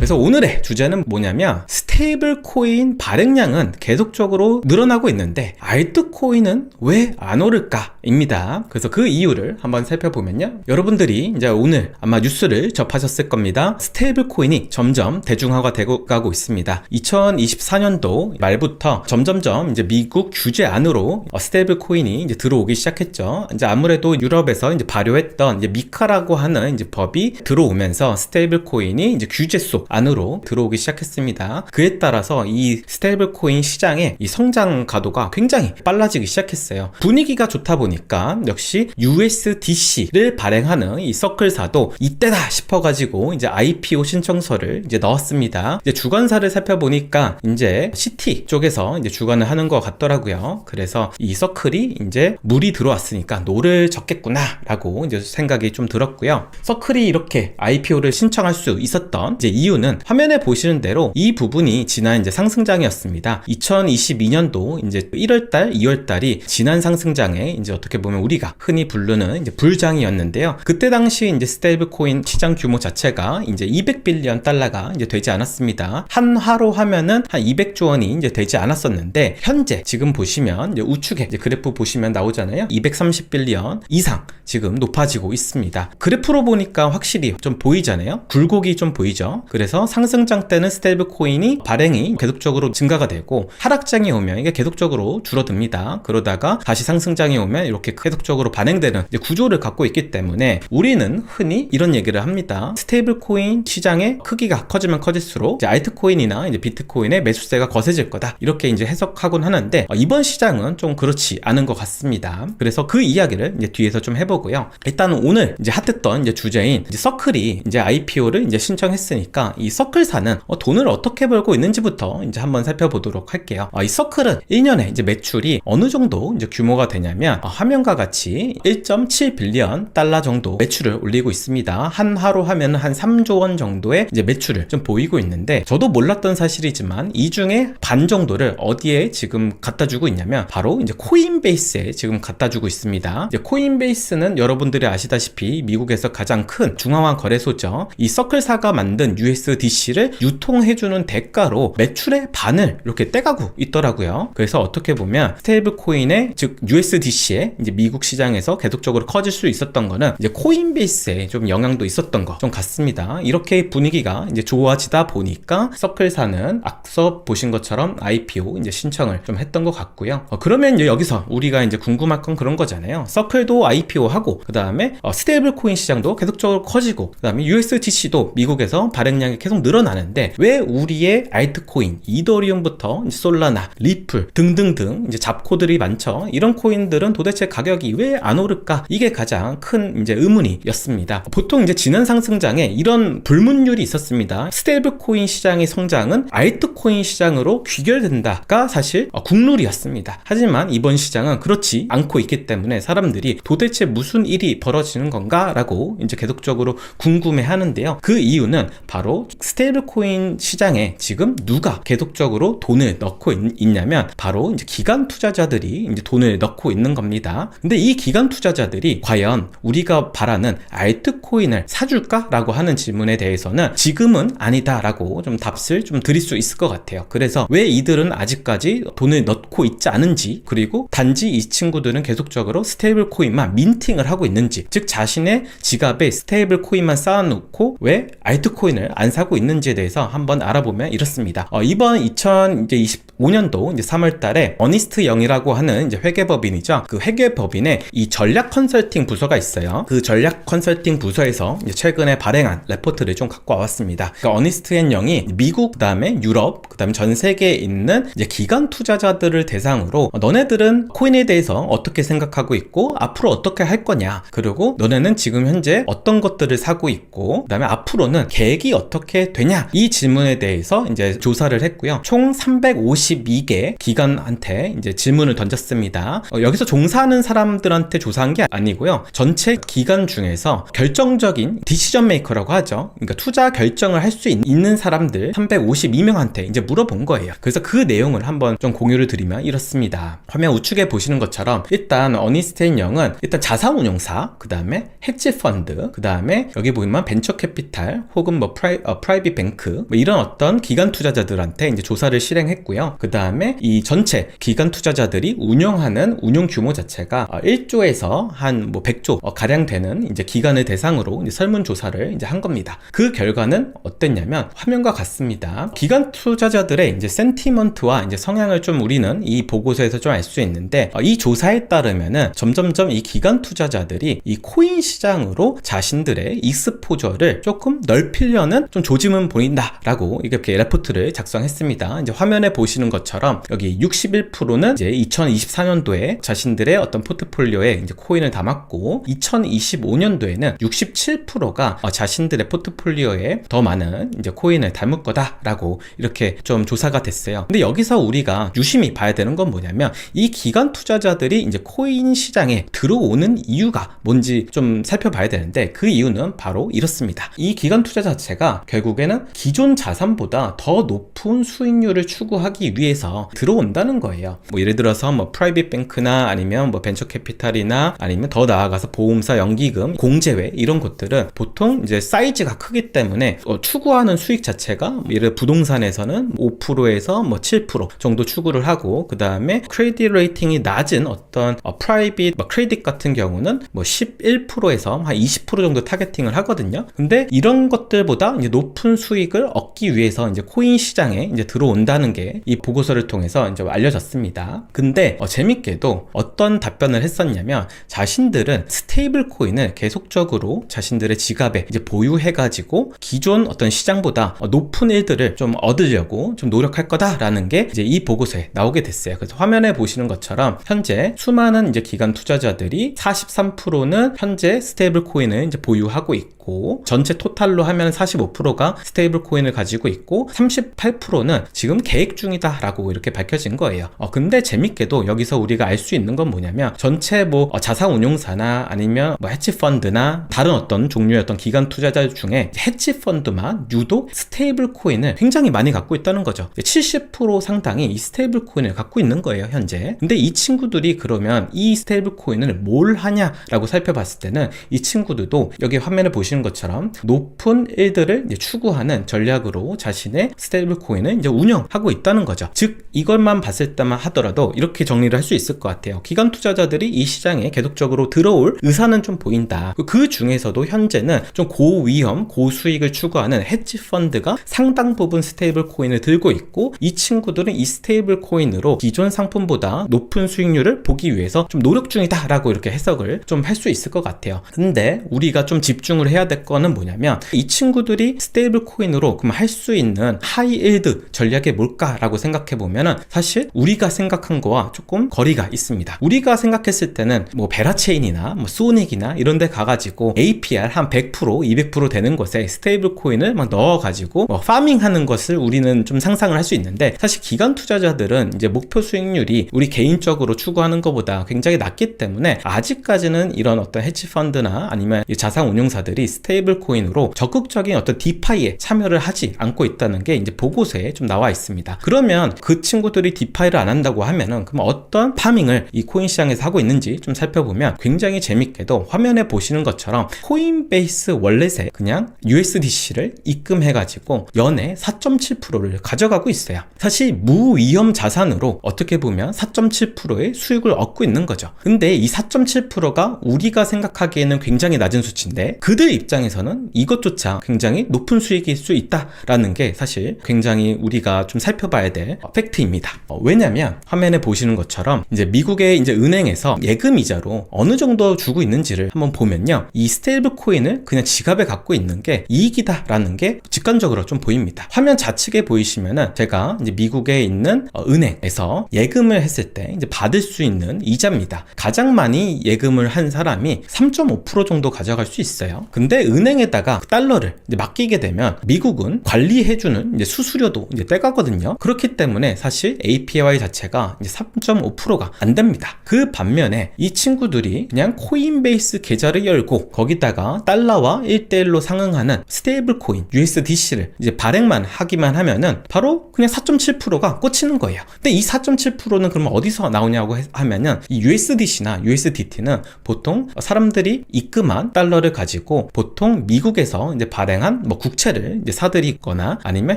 그래서 오늘의 주제는 뭐냐면 스테이블 코인 발행량은 계속적으로 늘어나고 있는데 알트코인은 왜 안 오를까 입니다. 그래서 그 이유를 한번 살펴보면요, 여러분들이 이제 오늘 아마 뉴스를 접하셨을 겁니다. 스테이블 코인이 점점 대중화가 되고 가고 있습니다. 2024년도 말부터 점점점 이제 미국 규제 안으로 스테이블 코인이 이제 들어오기 시작했죠. 이제 아무래도 유럽에서 이제 발효했던 이제 미카라고 하는 이제 법이 들어오면서 스테이블 코인이 이제 규제 속 안으로 들어오기 시작했습니다. 그에 따라서 이 스테이블 코인 시장의 이 성장 가도가 굉장히 빨라지기 시작했어요. 분위기가 좋다 보니까 역시 USDC를 발행하는 이 서클사도 이때다 싶어가지고 이제 IPO 신청서를 이제 넣었습니다. 이제 주관사를 살펴보니까 이제 시티 쪽에서 이제 주관을 하는 것 같더라고요. 그래서 이 서클이 이제 물이 들어왔으니까 노를 젓겠구나라고 이제 생각이 좀 들었고요. 서클이 이렇게 IPO를 신청할 수 있었던 이제 이유는 화면에 보시는 대로 이 부분이 지난 이제 상승장이었습니다. 2022년도 이제 1월달, 2월달이 지난 상승장에 이제 어떻게 보면 우리가 흔히 부르는 이제 불장이었는데요. 그때 당시 이제 스테이블 코인 시장 규모 자체가 이제 200빌리언 달러가 이제 되지 않았습니다. 한화로 하면은 한 200조 원이 이제 되지 않았었는데 현재 지금 보시면 이제 우측에 이제 그래프 보시면 나오잖아요. 230빌리언 이상 지금 높아지고 있습니다. 그래프로 보니까 확실히 좀 보이잖아요. 굴곡이 좀 보이죠. 그래서 상승장 때는 스테이블 코인이 발행이 계속적으로 증가가 되고 하락장이 오면 이게 계속적으로 줄어듭니다. 그러다가 다시 상승장이 오면 이렇게 계속적으로 반영되는 구조를 갖고 있기 때문에 우리는 흔히 이런 얘기를 합니다. 스테이블 코인 시장의 크기가 커지면 커질수록 이제 알트코인이나 이제 비트코인의 매수세가 거세질 거다, 이렇게 이제 해석하곤 하는데 이번 시장은 좀 그렇지 않은 것 같습니다. 그래서 그 이야기를 이제 뒤에서 좀 해보고요. 일단 오늘 이제 핫했던 이제 주제인 이제 서클이 이제 IPO를 이제 신청했으니까 이 서클사는 돈을 어떻게 벌고 있는지부터 이제 한번 살펴보도록 할게요. 이 서클은 1년에 이제 매출이 어느 정도 이제 규모가 되냐면 화면과 같이 1.7빌리언 달러 정도 매출을 올리고 있습니다. 한화로 하면 한 3조 원 정도의 이제 매출을 좀 보이고 있는데, 저도 몰랐던 사실이지만 이 중에 반 정도를 어디에 지금 갖다 주고 있냐면 바로 이제 코인베이스에 지금 갖다 주고 있습니다. 이제 코인베이스는 여러분들이 아시다시피 미국에서 가장 큰 중앙화 거래소죠. 이 서클사가 만든 USDC를 유통해주는 대가로 매출의 반을 이렇게 떼가고 있더라고요. 그래서 어떻게 보면 스테이블 코인의 즉 USDC의 이제 미국 시장에서 계속적으로 커질 수 있었던 거는 이제 코인베이스에 좀 영향도 있었던 것 좀 같습니다. 이렇게 분위기가 이제 좋아지다 보니까 서클사는 앞서 보신 것처럼 IPO 이제 신청을 좀 했던 것 같고요. 그러면 이제 여기서 우리가 이제 궁금할 건 그런 거잖아요. 서클도 IPO 하고 그 다음에 스테이블 코인 시장도 계속적으로 커지고 그 다음에 USDC도 미국에서 발행량이 계속 늘어나는데 왜 우리의 알트코인, 이더리움부터 솔라나, 리플 등등등 이제 잡코들이 많죠. 이런 코인들은 도대체 가격이 왜 안 오를까? 이게 가장 큰 이제 의문이었습니다. 보통 이제 지난 상승장에 이런 불문율이 있었습니다. 스테이블 코인 시장의 성장은 알트코인 시장으로 귀결된다가 사실 국룰이었습니다. 하지만 이번 시장은 그렇지 않고 있기 때문에 사람들이 도대체 무슨 일이 벌어지는 건가? 라고 이제 계속적으로 궁금해 하는데요. 그 이유는 바로 스테이블 코인 시장에 지금 누가 계속적으로 돈을 넣고 있냐면 바로 이제 기관 투자자들이 이제 돈을 넣고 있는 겁니다. 근데 이 기관 투자자들이 과연 우리가 바라는 알트코인을 사줄까? 라고 하는 질문에 대해서는 지금은 아니다라고 좀 답을 좀 드릴 수 있을 것 같아요. 그래서 왜 이들은 아직까지 돈을 넣고 있지 않은지, 그리고 단지 이 친구들은 계속적으로 스테이블 코인만 민팅을 하고 있는지, 즉 자신의 지갑에 스테이블 코인만 쌓아놓고 왜 알트코인을 안 사고 있는지에 대해서 한번 알아보면 이렇습니다. 이번 2025년도 이제 3월 달에 어니스트 영이라고 하는 이제 회계법인이죠. 그 회계법인의 이 전략 컨설팅 부서가 있어요. 그 전략 컨설팅 부서에서 이제 최근에 발행한 레포트를 좀 갖고 와봤습니다. 그러니까 어니스트 앤 영이 미국, 그다음에 유럽, 그다음에 전 세계에 있는 이제 기관 투자자들을 대상으로 너네들은 코인에 대해서 어떻게 생각하고 있고 앞으로 어떻게 할 거냐, 그리고 너네는 지금 현재 어떤 것들을 사고 있고 그다음에 앞으로는 계획이 어떻게 되냐, 이 질문에 대해서 이제 조사를 했고요. 총 352개 기관한테 이제 질문을 던졌습니다. 여기서 종사하는 사람들한테 조사한 게 아니고요. 전체 기관 중에서 결정적인 디시전 메이커라고 하죠. 그러니까 투자 결정을 할 수 있는 사람들 352명한테 이제 물어본 거예요. 그래서 그 내용을 한번 좀 공유를 드리면 이렇습니다. 화면 우측에 보시는 것처럼 일단 어니스트 앤 영은 일단 자사 자산운용사, 그 다음에 헤지펀드, 그 다음에 여기 보면 벤처캐피탈 혹은 뭐 프라이빗 뱅크 뭐 이런 어떤 기관 투자자들한테 이제 조사를 실행했고요. 그 다음에 이 전체 기관 투자자들이 운영하는 운용 규모 자체가 1조에서 한 뭐 100조 가량 되는 이제 기관을 대상으로 이제 설문조사를 이제 한 겁니다. 그 결과는 어땠냐면 화면과 같습니다. 기관 투자자들의 이제 센티먼트와 이제 성향을 좀 우리는 이 보고서에서 좀 알 수 있는데, 이 조사에 따르면은 점점점 이 기관 투자자들이 이 코인 시장으로 자신들의 익스포저를 조금 넓히려는 좀 조짐은 보인다라고 이렇게 레포트를 작성했습니다. 이제 화면에 보시는 것처럼 여기 61%는 이제 2024년도에 자신들의 어떤 포트폴리오에 이제 코인을 담았고, 2025년도에는 67%가 자신들의 포트폴리오에 더 많은 이제 코인을 담을 거다라고 이렇게 좀 조사가 됐어요. 근데 여기서 우리가 유심히 봐야 되는 건 뭐냐면, 이 기관 투자자들이 이제 코인 시장에 들어오는 이유가 뭔지 좀 살펴봐야 되는데, 그 이유는 바로 이렇습니다. 이 기관 투자 자체가 결국에는 기존 자산보다 더 높은 수익률을 추구하기 위해서 들어온다는 거예요. 뭐 예를 들어서 뭐 프라이빗 뱅크나 아니면 뭐 벤처 캐피탈이나 아니면 더 나아가서 보험사, 연기금, 공제회 이런 것들은 보통 이제 사이즈가 크기 때문에 추구하는 수익 자체가 뭐 예를 들어 부동산에서는 5%에서 뭐 7% 정도 추구를 하고, 그 다음에 크레딧 레이팅이 낮은 어떤 프라이빗 크레딧 같은 경우는 뭐 11%에서 한 20% 정도 타겟팅을 하거든요. 근데 이런 것들보다 이제 높은 수익을 얻기 위해서 이제 코인 시장에 이제 들어온다는 게 이 보고서를 통해서 이제 알려졌습니다. 근데 재밌게도 어떤 답변을 했었냐면, 자신들은 스테이블 코인을 계속적으로 자신들의 지갑에 이제 보유해가지고 기존 어떤 시장보다 높은 일들을 좀 얻으려고 좀 노력할 거다라는 게 이제 이 보고서에 나오게 됐어요. 그래서 화면에 보시는 것처럼 현재 수많은 이제 기관 투자자들이 43%는 현재 스테이블 코인을 이제 보유하고 있고, 전체 토탈로 하면 45%가 스테이블 코인을 가지고 있고, 38%는 지금 계획 중이다라고 이렇게 밝혀진 거예요. 근데 재밌게도 여기서 우리가 알 수 있는 건 뭐냐면, 전체 뭐 자산운용사나 아니면 뭐 헤지펀드나 다른 어떤 종류의 어떤 기관 투자자 중에 헤지펀드만 유독 스테이블 코인을 굉장히 많이 갖고 있다는 거죠. 70% 상당이 이 스테이블 코인을 갖고 있는 거예요, 현재. 근데 이 친구들이 그러면 이 스테이블 코인을 뭘 하냐라고 살펴봤을 때는, 이 친구들도 여기 화면에 보시는 것처럼 높은 일들을 이제 추구하는 전략으로 자신의 스테이블 코인을 이제 운영하고 있다는 거죠. 즉 이것만 봤을 때만 하더라도 이렇게 정리를 할 수 있을 것 같아요. 기관 투자자들이 이 시장에 계속적으로 들어올 의사는 좀 보인다. 그 중에서도 현재는 좀 고위험, 고수익을 추구하는 헤지 펀드가 상당 부분 스테이블 코인을 들고 있고, 이 친구들은 이 스테이블 코인으로 기존 상품보다 높은 수익률을 보기 위해서 좀 노력 중이다라고 이렇게 해석을 좀 할 수 있을 것 같아요. 근데 우리가 좀 집중을 해야 될 거는 뭐냐면, 이 친구들이 스테이블 코인으로 그럼 할 수 있는 하이일드 전략이 뭘까라고 생각해 보면은, 사실 우리가 생각한 거와 조금 거리가 있습니다. 우리가 생각했을 때는 뭐 베라체인이나 뭐 소닉이나 이런 데 가가지고 APR 한 100%, 200% 되는 것에 스테이블 코인을 막 넣어가지고 뭐 파밍하는 것을 우리는 좀 상상을 할 수 있는데, 사실 기관 투자자들은 이제 목표 수익률이 우리 개인적으로 추구하는 것보다 굉장히 낮기 때문에 아직까지는 이런 어떤 헤지펀드나 아니면 자산 운용사들이 스테이블 코인으로 적극적인 어떤 디파이에 참여를 하지 않고 있다는 게 이제 보고서에 좀 나와 있습니다. 그러면 그 친구들이 디파이를 안 한다고 하면은 그럼 어떤 파밍을 이 코인 시장에서 하고 있는지 좀 살펴보면, 굉장히 재밌게도 화면에 보시는 것처럼 코인베이스 월렛에 그냥 USDC를 입금해가지고 연에 4.7%를 가져가고 있어요. 사실 무위험 자산으로 어떻게 보면 4.7%의 수익을 얻고 있는 거죠. 근데 이 4.7%가 우리가 생각하기에는 굉장히 낮은 수치인데, 그들 입장에서는 이것조차 굉장히 높은 수익일 수 있다라는 게 사실 굉장히 우리가 좀 살펴봐야 될 팩트입니다. 왜냐면 화면에 보시는 것처럼 이제 미국의 이제 은행에서 예금 이자로 어느 정도 주고 있는지를 한번 보면요, 이 스테이블 코인을 그냥 지갑에 갖고 있는 게 이익이다라는 게 직관적으로 좀 보입니다. 화면 좌측에 보이시면은 제가 이제 미국에 있는 은행에서 예금을 했을 때 이제 받을 수 있는 이자입니다. 가장 많이 예금을 한 사람이 3.5% 정도 가져갈 수 있어요. 근데 은행에다가 달러를 이제 맡기게 되면 미국은 관리해주는 이제 수수료도 이제 떼가거든요. 그렇기 때문에 사실 APY 자체가 이제 3.5%가 안 됩니다. 그 반면에 이 친구들이 그냥 코인베이스 계좌를 열고 거기다가 달러와 1대1로 상응하는 스테이블 코인 USDC를 이제 발행만 하기만 하면은 바로 그냥 4.7%가 꽂히는 거예요. 근데 이 4.7%는 그러면 어디서 나오냐고 하면은 이 USDC나 USDT는 보통 사람들이 입금한 달러를 가지고 보통 미국에서 이제 발행한 뭐 국채를 이제 사들이거나 아니면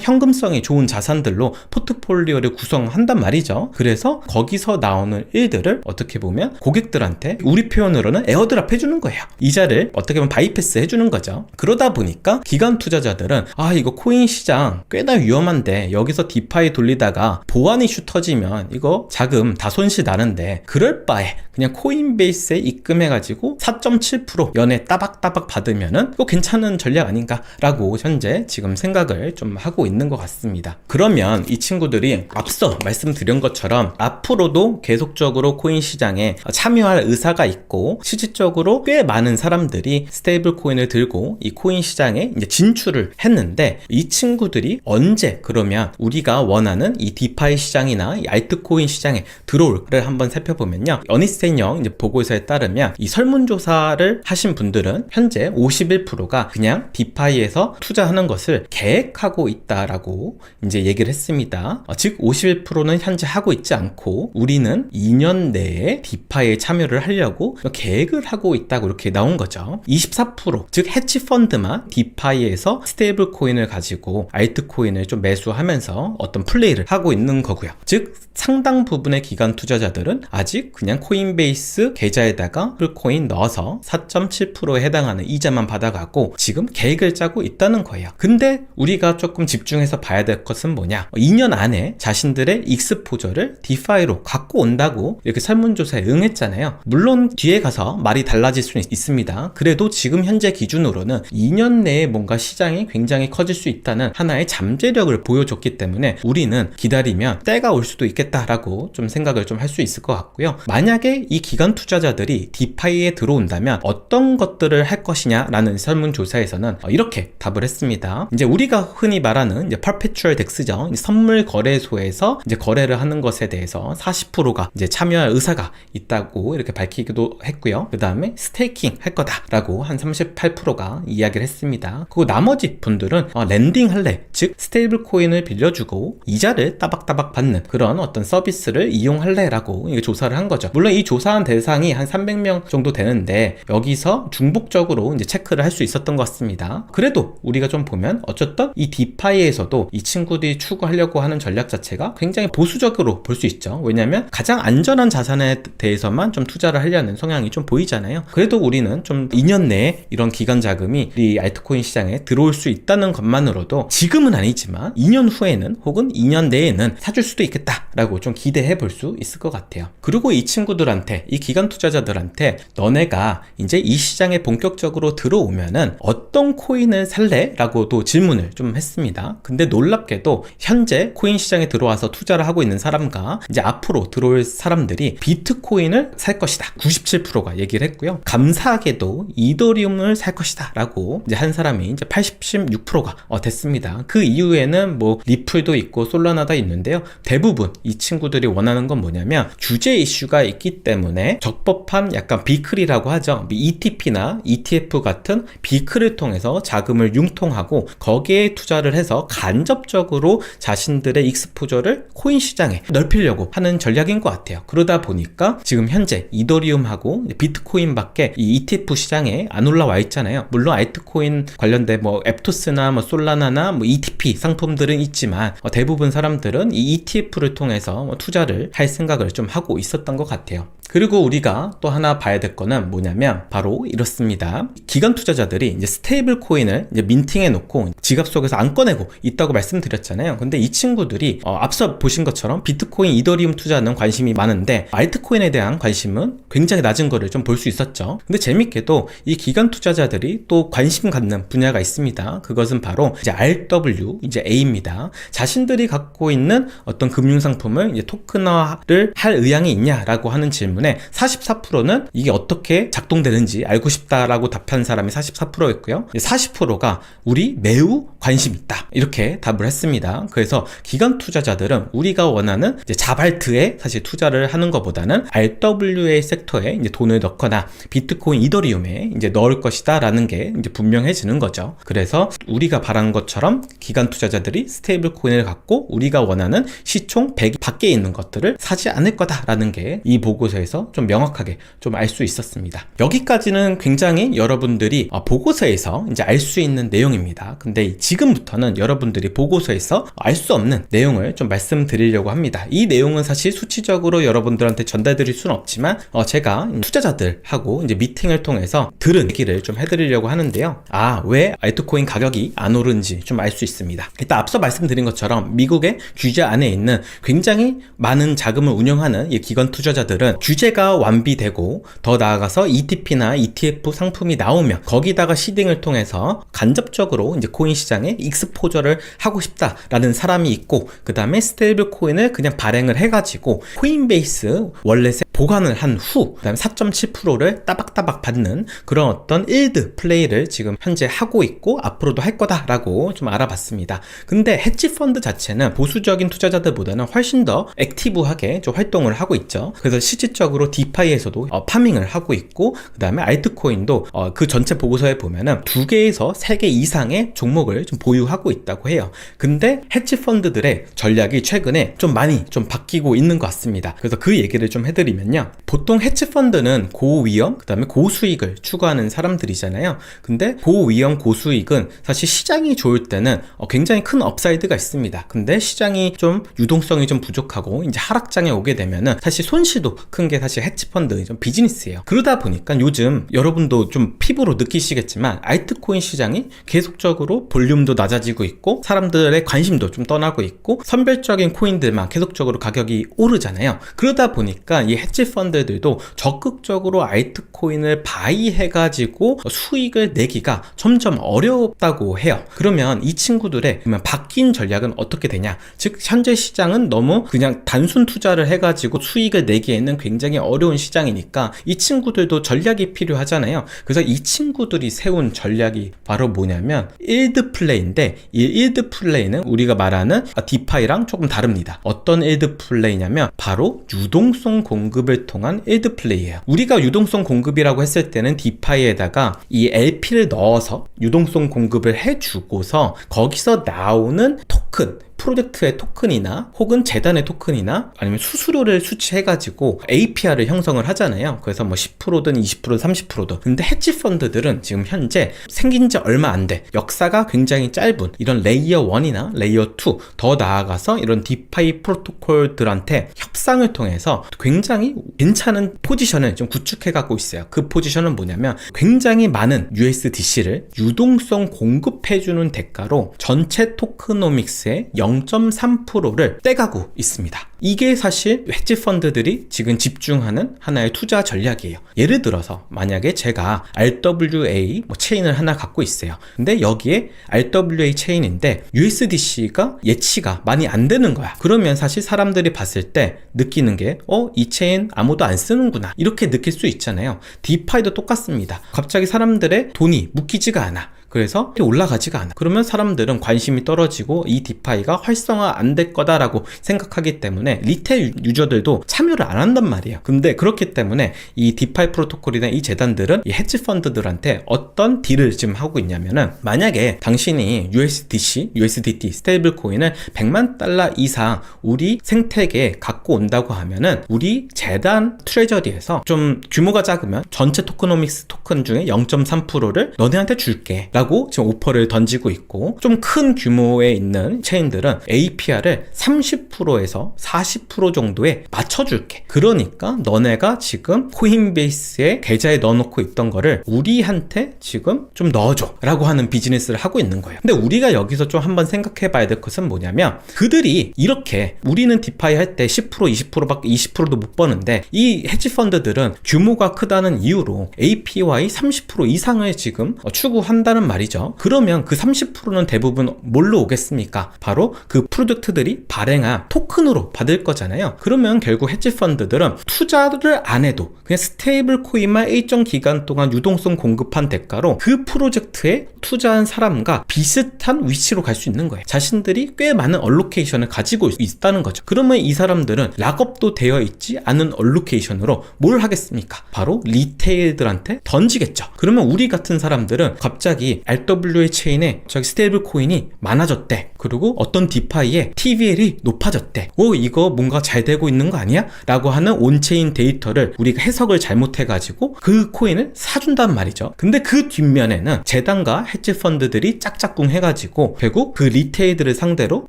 현금성이 좋은 자산들로 포트폴리오를 구성한단 말이죠. 그래서 거기서 나오는 일들을 어떻게 보면 고객들한테 우리 표현으로는 에어드랍 해주는 거예요. 이자를 어떻게 보면 바이패스 해주는 거죠. 그러다 보니까 기관 투자자들은 이거 코인 시장 꽤나 위험한데 여기서 디파이 돌리다가 보안 이슈 터지면 이거 자금 다 손실 나는데 그럴 바에 그냥 코인베이스에 입금해가지고 4.7% 연에 따박따박 받으면은 또 괜찮은 전략 아닌가라고 현재 지금 생각을 좀 하고 있는 것 같습니다. 그러면 이 친구들이 앞서 말씀드린 것처럼 앞으로도 계속적으로 코인 시장에 참여할 의사가 있고 실질적으로 꽤 많은 사람들이 스테이블 코인을 들고 이 코인 시장에 이제 진출을 했는데 이 친구들이 언제 그러면 우리가 원하는 이 디파이 시장이나 이 알트코인 시장에 들어올를 한번 살펴보면요. 어니스테인형 이제 보고서에 따르면 이 설문조사를 하신 분들은 현재 51%가 그냥 디파이에서 투자하는 것을 계획하고 있다라고 이제 얘기를 했습니다. 즉 51%는 현재 하고 있지 않고 우리는 2년 내에 디파이에 참여를 하려고 계획을 하고 있다고 이렇게 나온 거죠. 24% 즉 해치펀드만 디파이에서 스테이블 코인을 가지고 알트코인을 좀 매수하면서 어떤 플레이를 하고 있는 거고요. 즉 상당 부분의 기관 투자자들은 아직 그냥 코인베이스 계좌에다가 풀코인 넣어서 4.7%에 해당하는 이자만 받아가고 지금 계획을 짜고 있다는 거예요. 근데 우리가 조금 집중해서 봐야 될 것은 뭐냐, 2년 안에 자신들의 익스포저를 디파이로 갖고 온다고 이렇게 설문조사에 응했잖아요. 물론 뒤에 가서 말이 달라질 수는 있습니다. 그래도 지금 현재 기준으로는 2년 내에 뭔가 시장이 굉장히 커질 수 있다는 하나의 잠재력을 보여줬기 때문에 우리는 기다리면 때가 올 수도 있겠다라고 좀 생각을 좀 할 수 있을 것 같고요. 만약에 이 기관 투자자들이 디파이에 들어온다면 어떤 것들을 할 것이냐라는 설문조사에서는 이렇게 답을 했습니다. 이제 우리가 흔히 말하는 이제 perpetual dex죠. 선물 거래소에서 이제 거래를 하는 것에 대해서 40%가 이제 참여할 의사가 있다고 이렇게 밝히기도 했고요. 그 다음에 스테이킹 할 거다라고 한 38%가 이야기를 했습니다. 그리고 나머지 분들은 랜딩 할래, 즉 스테이블 코인을 빌려주고 이자를 따박따박 받는 그런 어떤 서비스를 이용할래라고 조사를 한 거죠. 물론 이 조사한 대상이 한 300명 정도 되는데 여기서 중복적으로 이제 체크를 할 수 있었던 것 같습니다. 그래도 우리가 좀 보면 어쨌든 이 디파이에서도 이 친구들이 추구하려고 하는 전략 자체가 굉장히 보수적으로 볼 수 있죠. 왜냐하면 가장 안전한 자산에 대해서만 좀 투자를 하려는 성향이 좀 보이잖아요. 그래도 우리는 좀 2년 내에 이런 기관 자금이 이 알트코인 시장에 들어올 수 있다는 것만으로도 지금은 아니지만 2년 후에는 혹은 2년 내에는 사줄 수도 있겠다라고 좀 기대해 볼 수 있을 것 같아요. 그리고 이 친구들한테, 이 기관 투자자들한테 너네가 이제 이 시장에 본격적으로 들어오면은 어떤 코인을 살래? 라고도 질문을 좀 했습니다. 근데 놀랍게도 현재 코인 시장에 들어와서 투자를 하고 있는 사람과 이제 앞으로 들어올 사람들이 비트코인을 살 것이다 97%가 얘기를 했고요. 감사하게도 이더리움을 살 것이다 라고 이제 한 사람이 이제 86%가 됐습니다. 그 이후에는 뭐 리플도 있고 솔라나도 있는데요. 대부분 이 친구들이 원하는 건 뭐냐면 규제 이슈가 있기 때문에 적법한 약간 비클이라고 하죠. ETP나 ETF 같은 비클을 통해서 자금을 융통하고 거기에 투자를 해서 간접적으로 자신들의 익스포저를 코인 시장에 넓히려고 하는 전략인 것 같아요. 그러다 보니까 지금 현재 이더리움하고 비트코인밖에 이 ETF 시장에 안 올라와 있잖아요. 물론 알트코인 관련된 뭐 앱토스나 뭐 솔라나나 뭐 ETP 상품들은 있지만 대부분 사람들은 이 ETF를 통해서 투자를 할 생각을 좀 하고 있었던 것 같아요. 그리고 우리가 또 하나 봐야 될 거는 뭐냐면 바로 이렇습니다. 기관 투자자들이 이제 스테이블 코인을 이제 민팅해 놓고 지갑 속에서 안 꺼내고 있다고 말씀드렸잖아요. 근데 이 친구들이 앞서 보신 것처럼 비트코인, 이더리움 투자는 관심이 많은데 알트코인에 대한 관심은 굉장히 낮은 거를 좀 볼 수 있었죠. 근데 재밌게도 이 기관 투자자들이 또 관심 갖는 분야가 있습니다. 그것은 바로 이제 RW, 이제 A입니다. 자신들이 갖고 있는 어떤 금융상품을 이제 토큰화를 할 의향이 있냐라고 하는 질문에 44%는 이게 어떻게 작동되는지 알고 싶다라고 답한 사람이 44%였고요. 40%가 우리 매우 관심 있다 이렇게 답을 했습니다. 그래서 기관 투자자들은 우리가 원하는 이제 자발트에 사실 투자를 하는 것보다는 RWA 섹터에 이제 돈을 넣거나 비트코인, 이더리움에 이제 넣을 것이다 라는 게 이제 분명해지는 거죠. 그래서 우리가 바란 것처럼 기관 투자자들이 스테이블 코인을 갖고 우리가 원하는 시총 100 밖에 있는 것들을 사지 않을 거다라는 게 이 보고서에 대해서 좀 명확하게 좀 알 수 있었습니다. 여기까지는 굉장히 여러분들이 보고서에서 이제 알 수 있는 내용입니다. 근데 지금부터는 여러분들이 보고서에서 알 수 없는 내용을 좀 말씀드리려고 합니다. 이 내용은 사실 수치적으로 여러분들한테 전달드릴 수는 없지만 제가 투자자들하고 이제 미팅을 통해서 들은 얘기를 좀 해드리려고 하는데요. 왜 알트코인 가격이 안 오른지 좀 알 수 있습니다. 일단 앞서 말씀드린 것처럼 미국의 규제 안에 있는 굉장히 많은 자금을 운영하는 이 기관 투자자들은 규제가 완비되고 더 나아가서 ETP나 ETF 상품이 나오면 거기다가 시딩을 통해서 간접적으로 이제 코인 시장에 익스포저를 하고 싶다라는 사람이 있고, 그 다음에 스테이블 코인을 그냥 발행을 해가지고 코인베이스 월렛에 보관을 한 후, 그 다음에 4.7%를 따박따박 받는 그런 어떤 일드 플레이를 지금 현재 하고 있고 앞으로도 할 거다라고 좀 알아봤습니다. 근데 헤지펀드 자체는 보수적인 투자자들보다는 훨씬 더 액티브하게 좀 활동을 하고 있죠. 그래서 실질적으로 디파이에서도 파밍을 하고 있고, 그 다음에 알트코인도 그 전체 보고서에 보면은 2개에서 3개 이상의 종목을 좀 보유하고 있다고 해요. 근데 헤지펀드들의 전략이 최근에 좀 많이 좀 바뀌고 있는 것 같습니다. 그래서 그 얘기를 좀 해드리면요. 보통 헤지펀드는 고위험, 그 다음에 고수익을 추구하는 사람들이잖아요. 근데 고위험, 고수익은 사실 시장이 좋을 때는 굉장히 큰 업사이드가 있습니다. 근데 시장이 좀 유동성이 좀 부족하고 이제 하락장에 오게 되면은 사실 손실도 큰 게 사실 헤지펀드 좀 비즈니스예요. 그러다 보니까 요즘 여러분도 좀 피부로 느끼시겠지만 알트코인 시장이 계속적으로 볼륨도 낮아지고 있고 사람들의 관심도 좀 떠나고 있고 선별적인 코인들만 계속적으로 가격이 오르잖아요. 그러다 보니까 이 헤지펀드들도 적극적으로 알트코인을 바이해가지고 수익을 내기가 점점 어렵다고 해요. 그러면 이 친구들의 바뀐 전략은 어떻게 되냐? 즉 현재 시장은 너무 그냥 단순 투자를 해가지고 수익을 내기에는 굉장히 어려운 시장이니까 이 친구들도 전략이 필요하잖아요. 그래서 이 친구들이 세운 전략이 바로 뭐냐면 일드 플레이인데, 이 일드 플레이는 우리가 말하는 디파이랑 조금 다릅니다. 어떤 일드 플레이냐면 바로 유동성 공급을 통한 일드 플레이예요. 우리가 유동성 공급이라고 했을 때는 디파이에다가 이 LP를 넣어서 유동성 공급을 해주고서 거기서 나오는 토큰, 프로젝트의 토큰이나 혹은 재단의 토큰이나 아니면 수수료를 수취해가지고 APR을 형성을 하잖아요. 그래서 뭐 10%든 20%든 30%든. 근데 헤지펀드들은 지금 현재 생긴 지 얼마 안 돼, 역사가 굉장히 짧은 이런 레이어 1이나 레이어 2, 더 나아가서 이런 디파이 프로토콜들한테 협상을 통해서 굉장히 괜찮은 포지션을 좀 구축해가고 있어요. 그 포지션은 뭐냐면 굉장히 많은 USDC를 유동성 공급해주는 대가로 전체 토크노믹스의 0.3%를 떼가고 있습니다. 이게 사실 헤지펀드들이 지금 집중하는 하나의 투자 전략이에요. 예를 들어서 만약에 제가 RWA 체인을 하나 갖고 있어요. 근데 여기에 RWA 체인인데 USDC가 예치가 많이 안 되는 거야. 그러면 사실 사람들이 봤을 때 느끼는 게 이 체인 아무도 안 쓰는구나, 이렇게 느낄 수 있잖아요. 디파이도 똑같습니다. 갑자기 사람들의 돈이 묶이지가 않아. 그래서 올라가지가 않아. 그러면 사람들은 관심이 떨어지고 이 디파이가 활성화 안 될 거다라고 생각하기 때문에 리테일 유저들도 참여를 안 한단 말이에요. 근데 그렇기 때문에 이 디파이 프로토콜이나 이 재단들은 이 헤지펀드들한테 어떤 딜을 지금 하고 있냐면은, 만약에 당신이 USDC, USDT 스테이블 코인을 100만 달러 이상 우리 생태계에 갖고 온다고 하면은 우리 재단 트레저리에서 좀 규모가 작으면 전체 토크노믹스 토큰 중에 0.3%를 너네한테 줄게 라고 지금 오퍼를 던지고 있고, 좀 큰 규모에 있는 체인들은 APR을 30%에서 40% 정도에 맞춰줄게. 그러니까 너네가 지금 코인베이스에 계좌에 넣어놓고 있던 거를 우리한테 지금 좀 넣어줘 라고 하는 비즈니스를 하고 있는 거예요. 근데 우리가 여기서 좀 한번 생각해 봐야 될 것은 뭐냐면, 그들이 이렇게 우리는 디파이 할 때 10% 20%밖에 20%도 못 버는데 이 헤지펀드들은 규모가 크다는 이유로 APY 30% 이상을 지금 추구한다는 말이죠. 그러면 그 30%는 대부분 뭘로 오겠습니까? 바로 그 프로젝트들이 발행한 토큰으로 받을 거잖아요. 그러면 결국 헤지펀드들은 투자를 안 해도 그냥 스테이블 코인만 일정 기간 동안 유동성 공급한 대가로 그 프로젝트에 투자한 사람과 비슷한 위치로 갈 수 있는 거예요. 자신들이 꽤 많은 얼로케이션을 가지고 있다는 거죠. 그러면 이 사람들은 락업도 되어 있지 않은 얼로케이션으로 뭘 하겠습니까? 바로 리테일들한테 던지겠죠. 그러면 우리 같은 사람들은 갑자기 투자자들이 RWA 체인에 저기 스테이블 코인이 많아졌대. 그리고 어떤 디파이에 TVL이 높아졌대. 이거 뭔가 잘 되고 있는 거 아니야? 라고 하는 온체인 데이터를 우리가 해석을 잘못해가지고 그 코인을 사준단 말이죠. 근데 그 뒷면에는 재단과 헤지 펀드들이 짝짝꿍 해가지고 결국 그 리테일들을 상대로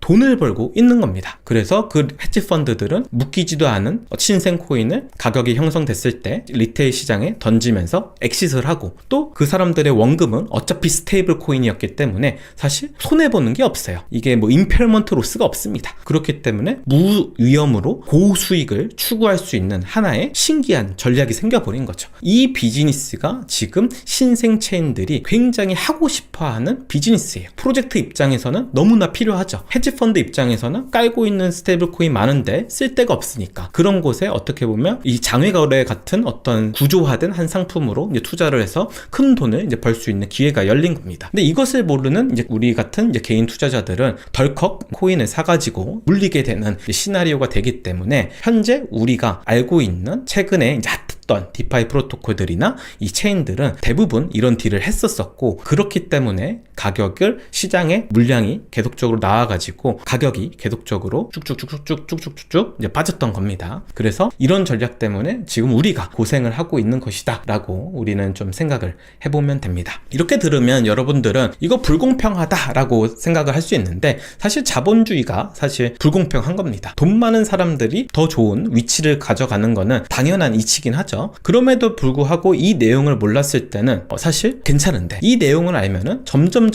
돈을 벌고 있는 겁니다. 그래서 그 헤지 펀드들은 묶이지도 않은 신생 코인을 가격이 형성됐을 때 리테일 시장에 던지면서 엑시트를 하고, 또 그 사람들의 원금은 어차피 스테이블 코인이었기 때문에 사실 손해보는 게 없어요. 이게 뭐 임페어먼트 로스가 없습니다. 그렇기 때문에 무위험으로 고수익을 추구할 수 있는 하나의 신기한 전략이 생겨버린 거죠. 이 비즈니스가 지금 신생 체인들이 굉장히 하고 싶어하는 비즈니스예요. 프로젝트 입장에서는 너무나 필요하죠. 헤지펀드 입장에서는 깔고 있는 스테이블 코인 많은데 쓸 데가 없으니까 그런 곳에 어떻게 보면 이 장외거래 같은 어떤 구조화된 한 상품으로 이제 투자를 해서 큰 돈을 이제 벌 수 있는 기회가 열린 겁니다. 근데 이것을 모르는 이제 우리 같은 이제 개인 투자자들은 덜컥 코인을 사가지고 물리게 되는 시나리오가 되기 때문에, 현재 우리가 알고 있는 최근에 이제 핫했던 디파이 프로토콜들이나 이 체인들은 대부분 이런 딜을 했었었고, 그렇기 때문에 가격을 시장에 물량이 계속적으로 나와가지고 가격이 계속적으로 쭉쭉쭉쭉쭉쭉쭉 이제 빠졌던 겁니다. 그래서 이런 전략 때문에 지금 우리가 고생을 하고 있는 것이다 라고 우리는 좀 생각을 해보면 됩니다. 이렇게 들으면 여러분들은 이거 불공평하다 라고 생각을 할 수 있는데, 사실 자본주의가 사실 불공평한 겁니다. 돈 많은 사람들이 더 좋은 위치를 가져가는 거는 당연한 이치긴 하죠. 그럼에도 불구하고 이 내용을 몰랐을 때는 사실 괜찮은데, 이 내용을 알면은 점점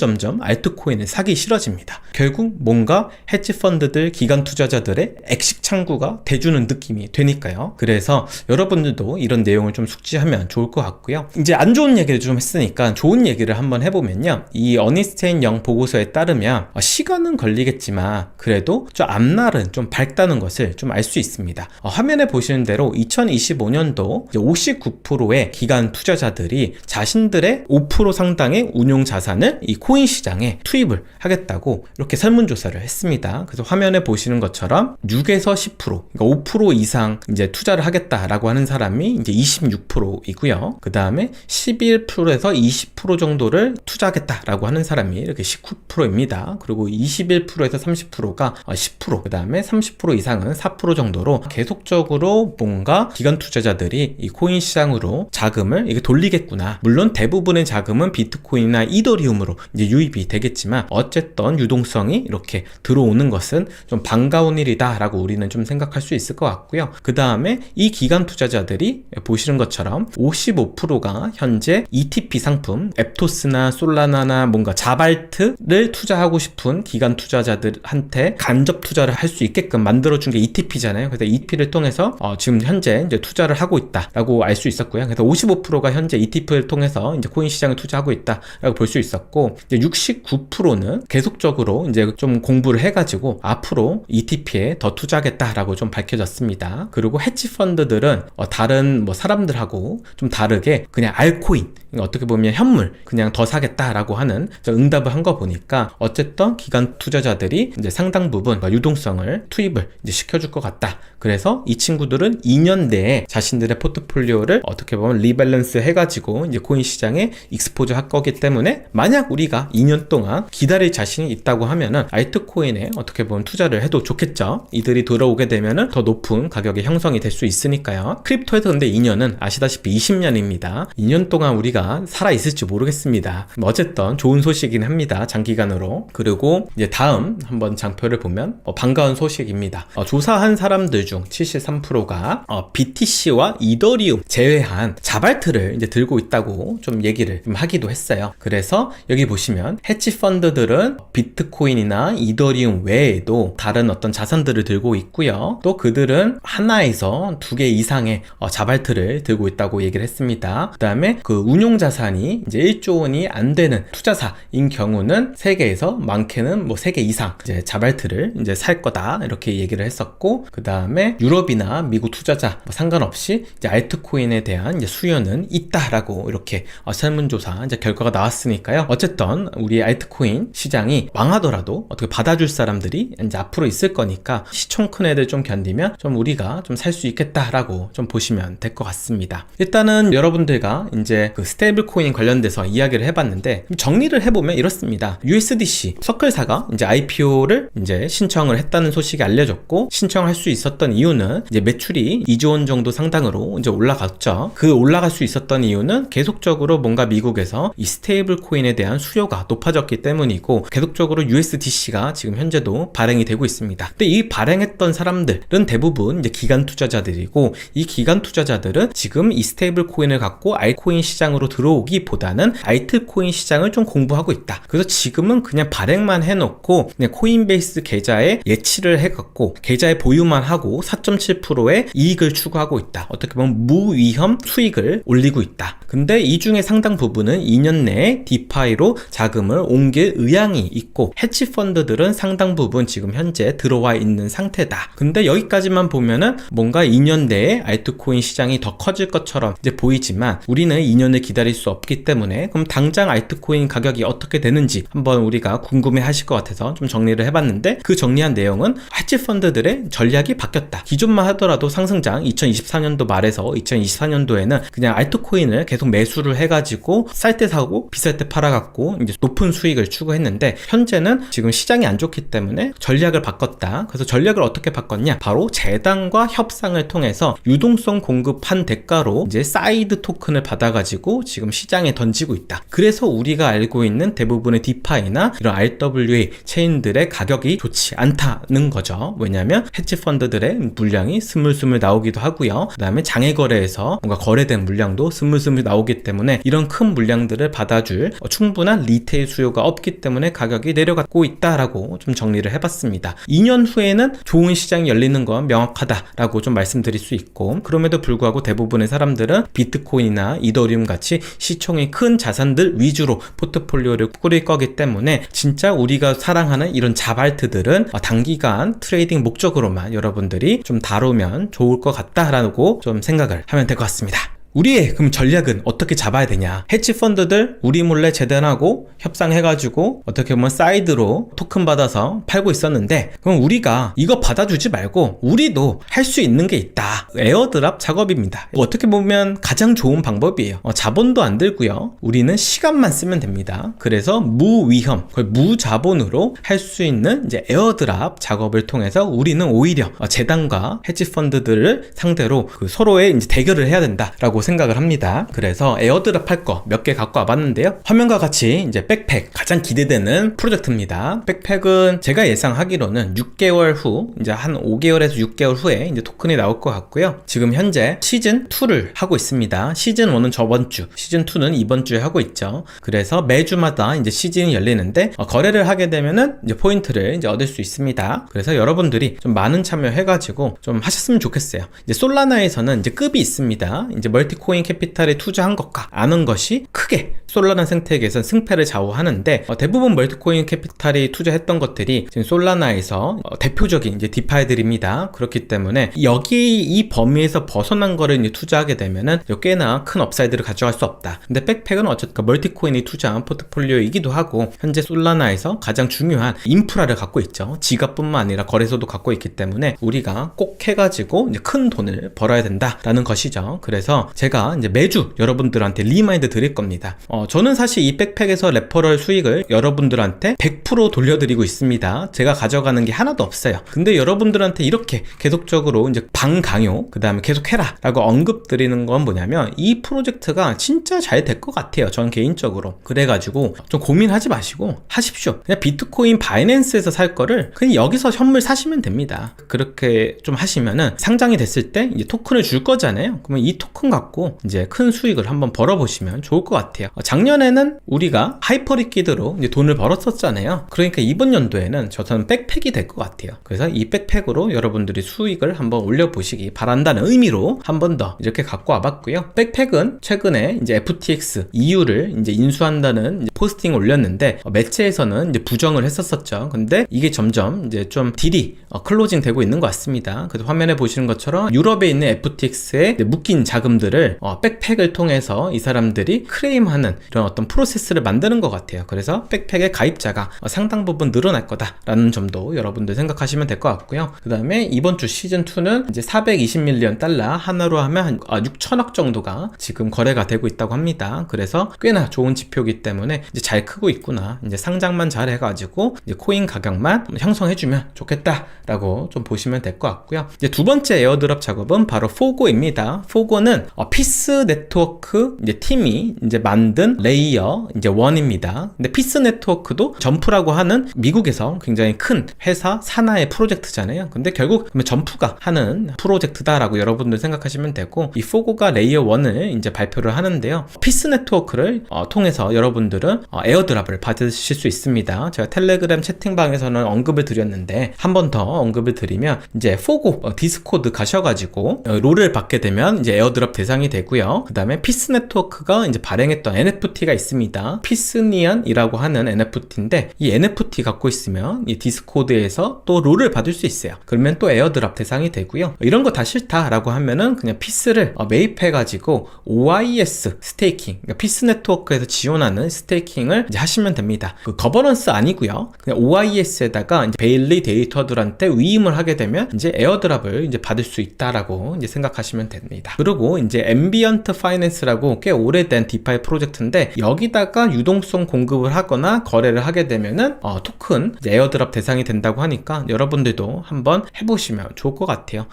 알트코인을 사기 싫어집니다. 결국 뭔가 헤지펀드들, 기관 투자자들의 액식 창구가 돼주는 느낌이 되니까요. 그래서 여러분들도 이런 내용을 좀 숙지하면 좋을 것 같고요. 이제 안 좋은 얘기를 좀 했으니까 좋은 얘기를 한번 해보면요, 이 어니스테인 영 보고서에 따르면 시간은 걸리겠지만 그래도 저 앞날은 좀 밝다는 것을 좀 알 수 있습니다. 화면에 보시는 대로 2025년도 59%의 기관 투자자들이 자신들의 5% 상당의 운용 자산을 이 코인 시장에 투입을 하겠다고 이렇게 설문조사를 했습니다. 그래서 화면에 보시는 것처럼 6에서 10%, 그러니까 5% 이상 이제 투자를 하겠다라고 하는 사람이 이제 26%이고요. 그 다음에 11%에서 20% 정도를 투자하겠다라고 하는 사람이 이렇게 19%입니다. 그리고 21%에서 30%가 10%, 그 다음에 30% 이상은 4% 정도로 계속적으로 뭔가 기관 투자자들이 이 코인 시장으로 자금을 이게 돌리겠구나. 물론 대부분의 자금은 비트코인이나 이더리움으로 이제 유입이 되겠지만 어쨌든 유동성이 이렇게 들어오는 것은 좀 반가운 일이다 라고 우리는 좀 생각할 수 있을 것 같고요. 그 다음에 이 기관 투자자들이 보시는 것처럼 55%가 현재 ETP 상품, 앱토스나 솔라나나 뭔가 자발트를 투자하고 싶은 기관 투자자들한테 간접 투자를 할 수 있게끔 만들어준 게 ETP잖아요. 그래서 ETP를 통해서 지금 현재 이제 투자를 하고 있다라고 알 수 있었고요. 그래서 55%가 현재 ETP를 통해서 이제 코인 시장을 투자하고 있다라고 볼 수 있었고, 이제 69%는 계속적으로 이제 좀 공부를 해가지고 앞으로 ETP에 더 투자하겠다라고 좀 밝혀졌습니다. 그리고 헤지 펀드들은 다른 뭐 사람들하고 좀 다르게 그냥 알코인, 어떻게 보면 현물 그냥 더 사겠다라고 하는 응답을 한 거 보니까 어쨌든 기관 투자자들이 이제 상당 부분 유동성을 투입을 이제 시켜줄 것 같다. 그래서 이 친구들은 2년 내에 자신들의 포트폴리오를 어떻게 보면 리밸런스 해가지고 이제 코인 시장에 익스포즈 할 거기 때문에, 만약 우리가 2년 동안 기다릴 자신이 있다고 하면은 알트코인에 어떻게 보면 투자를 해도 좋겠죠. 이들이 들어오게 되면은 더 높은 가격이 형성이 될 수 있으니까요. 크립토에서 근데 2년은 아시다시피 20년입니다. 2년 동안 우리가 살아있을지 모르겠습니다. 어쨌든 좋은 소식이긴 합니다. 장기간으로. 그리고 이제 다음 한번 장표를 보면 반가운 소식입니다. 조사한 사람들 중 73%가 BTC와 이더리움 제외한 자발트를 이제 들고 있다고 좀 얘기를 좀 하기도 했어요. 그래서 여기 보시면 헤지 펀드들은 비트코인이나 이더리움 외에도 다른 어떤 자산들을 들고 있고요. 또 그들은 하나에서 2개 이상의 자발트를 들고 있다고 얘기를 했습니다. 그 다음에 그 운용 자산이 이제 1조 원이 안 되는 투자사인 경우는 3개에서 많게는 뭐 3개 이상 이제 자발트를 이제 살 거다 이렇게 얘기를 했었고, 그 다음에 유럽이나 미국 투자자 상관없이 이제 알트코인에 대한 이제 수요는 있다라고 이렇게 설문조사 이제 결과가 나왔으니까요. 어쨌든 우리 알트코인 시장이 망하더라도 어떻게 받아줄 사람들이 이제 앞으로 있을 거니까 시총 큰 애들 좀 견디면 좀 우리가 좀 살 수 있겠다라고 좀 보시면 될 것 같습니다. 일단은 여러분들과 이제 그 스테이블 코인 관련돼서 이야기를 해봤는데, 정리를 해보면 이렇습니다. USDC 서클사가 이제 IPO를 이제 신청을 했다는 소식이 알려졌고, 신청할 수 있었던 이유는 이제 매출이 2조 원 정도 상당으로 이제 올라갔죠. 그 올라갈 수 있었던 이유는 계속적으로 뭔가 미국에서 이 스테이블 코인에 대한 수요가 높아졌기 때문이고, 계속적으로 USDC가 지금 현재도 발행이 되고 있습니다. 근데 이 발행했던 사람들은 대부분 이제 기관 투자자들이고, 이 기관 투자자들은 지금 이 스테이블 코인을 갖고 알트코인 시장으로 들어오기보다는 알트코인 시장을 좀 공부하고 있다. 그래서 지금은 그냥 발행만 해놓고 그냥 코인베이스 계좌에 예치를 해갖고 계좌에 보유만 하고 4.7%의 이익을 추구하고 있다. 어떻게 보면 무위험 수익을 올리고 있다. 근데 이 중에 상당 부분은 2년 내에 디파이로 자금을 옮길 의향이 있고, 헤지펀드들은 상당 부분 지금 현재 들어와 있는 상태다. 근데 여기까지만 보면은 뭔가 2년 내에 알트코인 시장이 더 커질 것처럼 이제 보이지만, 우리는 2년을 기다릴 수 없기 때문에 그럼 당장 알트코인 가격이 어떻게 되는지 한번 우리가 궁금해 하실 것 같아서 좀 정리를 해봤는데, 그 정리한 내용은 헤지펀드들의 전략이 바뀌었다. 기존만 하더라도 상승장 2024년도 말에서 2024년도에는 그냥 알트코인을 계속 매수를 해가지고 쌀 때 사고 비쌀 때 팔아갖고 이제 높은 수익을 추구했는데, 현재는 지금 시장이 안 좋기 때문에 전략을 바꿨다. 그래서 전략을 어떻게 바꿨냐? 바로 재단과 협상을 통해서 유동성 공급한 대가로 이제 사이드 토큰을 받아가지고 지금 시장에 던지고 있다. 그래서 우리가 알고 있는 대부분의 디파이나 이런 RWA 체인들의 가격이 좋지 않다는 거죠. 왜냐하면 헤지펀드들의 물량이 스물스물 나오기도 하고요. 그 다음에 장외거래에서 뭔가 거래된 물량도 스물스물 나오기 때문에 이런 큰 물량들을 받아줄 충분한 리테일 수요가 없기 때문에 가격이 내려가고 있다라고 좀 정리를 해봤습니다. 2년 후에는 좋은 시장이 열리는 건 명확하다라고 좀 말씀드릴 수 있고, 그럼에도 불구하고 대부분의 사람들은 비트코인이나 이더리움 같이 시총이 큰 자산들 위주로 포트폴리오를 꾸릴 거기 때문에, 진짜 우리가 사랑하는 이런 자발트들은 단기간 트레이딩 목적으로만 여러분들이 좀 다루면 좋을 것 같다라고 좀 생각을 하면 될 것 같습니다. 우리의 그럼 전략은 어떻게 잡아야 되냐? 헤지펀드들 우리 몰래 재단하고 협상해가지고 어떻게 보면 사이드로 토큰 받아서 팔고 있었는데, 그럼 우리가 이거 받아주지 말고 우리도 할 수 있는 게 있다. 에어드랍 작업입니다. 어떻게 보면 가장 좋은 방법이에요. 자본도 안 들고요. 우리는 시간만 쓰면 됩니다. 그래서 무위험, 무자본으로 할 수 있는 이제 에어드랍 작업을 통해서 우리는 오히려 재단과 헤지펀드들을 상대로 서로의 이제 대결을 해야 된다라고 생각을 합니다. 그래서 에어드랍 할 거 몇 개 갖고 와봤는데요. 화면과 같이 이제 백팩, 가장 기대되는 프로젝트입니다. 백팩은 제가 예상하기로는 6개월 후, 이제 한 5개월에서 6개월 후에 이제 토큰이 나올 것 같고요. 지금 현재 시즌 2를 하고 있습니다. 시즌 1은 저번 주, 시즌 2는 이번 주에 하고 있죠. 그래서 매주마다 이제 시즌이 열리는데, 거래를 하게 되면은 이제 포인트를 이제 얻을 수 있습니다. 그래서 여러분들이 좀 많은 참여해가지고 좀 하셨으면 좋겠어요. 이제 솔라나에서는 이제 급이 있습니다. 이제 멀티코인 캐피탈에 투자한 것과 안 한 것이 크게 솔라나 생태계에서는 승패를 좌우하는데, 대부분 멀티코인 캐피탈이 투자했던 것들이 지금 솔라나에서 대표적인 이제 디파이들입니다. 그렇기 때문에 여기 이 범위에서 벗어난 거를 이제 투자하게 되면은 꽤나 큰 업사이드를 가져갈 수 없다. 근데 백팩은 어쨌든 멀티코인이 투자한 포트폴리오이기도 하고, 현재 솔라나에서 가장 중요한 인프라를 갖고 있죠. 지갑뿐만 아니라 거래소도 갖고 있기 때문에 우리가 꼭 해가지고 이제 큰 돈을 벌어야 된다라는 것이죠. 그래서 제가 이제 매주 여러분들한테 리마인드 드릴 겁니다. 저는 사실 이 백팩에서 레퍼럴 수익을 여러분들한테 100% 돌려드리고 있습니다. 제가 가져가는 게 하나도 없어요. 근데 여러분들한테 이렇게 계속적으로 이제 방강요, 그 다음에 계속 해라 라고 언급 드리는 건 뭐냐면, 이 프로젝트가 진짜 잘 될 것 같아요. 전 개인적으로. 그래가지고 좀 고민하지 마시고 하십시오. 그냥 비트코인 바이낸스에서 살 거를 그냥 여기서 현물 사시면 됩니다. 그렇게 좀 하시면은 상장이 됐을 때 이제 토큰을 줄 거잖아요. 그러면 이 토큰 갖고 이제 큰 수익을 한번 벌어보시면 좋을 것 같아요. 작년에는 우리가 하이퍼리퀴드로 이제 돈을 벌었었잖아요. 그러니까 이번 연도에는 저는 백팩이 될 것 같아요. 그래서 이 백팩으로 여러분들이 수익을 한번 올려보시기 바란다는 의미로 한 번 더 이렇게 갖고 와봤고요. 백팩은 최근에 이제 FTX EU를 이제 인수한다는 이제 포스팅을 올렸는데, 매체에서는 이제 부정을 했었었죠. 근데 이게 점점 이제 좀 딜이 클로징 되고 있는 것 같습니다. 그래서 화면에 보시는 것처럼 유럽에 있는 FTX에 묶인 자금들을 백팩을 통해서 이 사람들이 크레임하는 이런 어떤 프로세스를 만드는 것 같아요. 그래서 백팩의 가입자가 상당 부분 늘어날 거다라는 점도 여러분들 생각하시면 될 것 같고요. 그 다음에 이번 주 시즌2는 이제 420밀리언 달러, 하나로 하면 한 6천억 정도가 지금 거래가 되고 있다고 합니다. 그래서 꽤나 좋은 지표이기 때문에 이제 잘 크고 있구나, 이제 상장만 잘 해가지고 이제 코인 가격만 형성해주면 좋겠다라고 좀 보시면 될 것 같고요. 이제 두 번째 에어드랍 작업은 바로 포고입니다. 포고는 피스 네트워크 이제 팀이 이제 만든 레이어 이제 1입니다. 근데 피스 네트워크도 점프라고 하는 미국에서 굉장히 큰 회사 산하의 프로젝트잖아요. 근데 결국 점프가 하는 프로젝트다라고 여러분들 생각하시면 되고, 이 포고가 레이어 1을 이제 발표를 하는데요. 피스 네트워크를 통해서 여러분들은 에어드랍을 받으실 수 있습니다. 제가 텔레그램 채팅방에서는 언급을 드렸는데 한 번 더 언급을 드리면, 이제 포고 디스코드 가셔가지고 롤을 받게 되면 이제 에어드랍 대상이 되고요. 그 다음에 피스 네트워크가 이제 발행했던 NFT가 있습니다. 피스니언이라고 하는 NFT인데, 이 NFT 갖고 있으면 이 디스코드에서 또 롤을 받을 수 있어요. 그러면 또 에어드랍 대상이 되고요. 이런 거 다 싫다라고 하면은 그냥 피스를 매입해가지고 OIS 스테이킹, 그러니까 피스 네트워크에서 지원하는 스테이킹을 이제 하시면 됩니다. 그 거버넌스 아니고요. 그냥 OIS에다가 이제 베일리 데이터들한테 위임을 하게 되면 이제 에어드랍을 이제 받을 수 있다라고 이제 생각하시면 됩니다. 그리고 이제 앰비언트 파이낸스라고 꽤 오래된 디파이 프로젝트인데, 여기다가 유동성 공급을 하거나 거래를 하게 되면은 토큰 이제 에어드랍 대상이 된다고 하니까 여러분들도 한번 해보시면 좋을 것 같아요.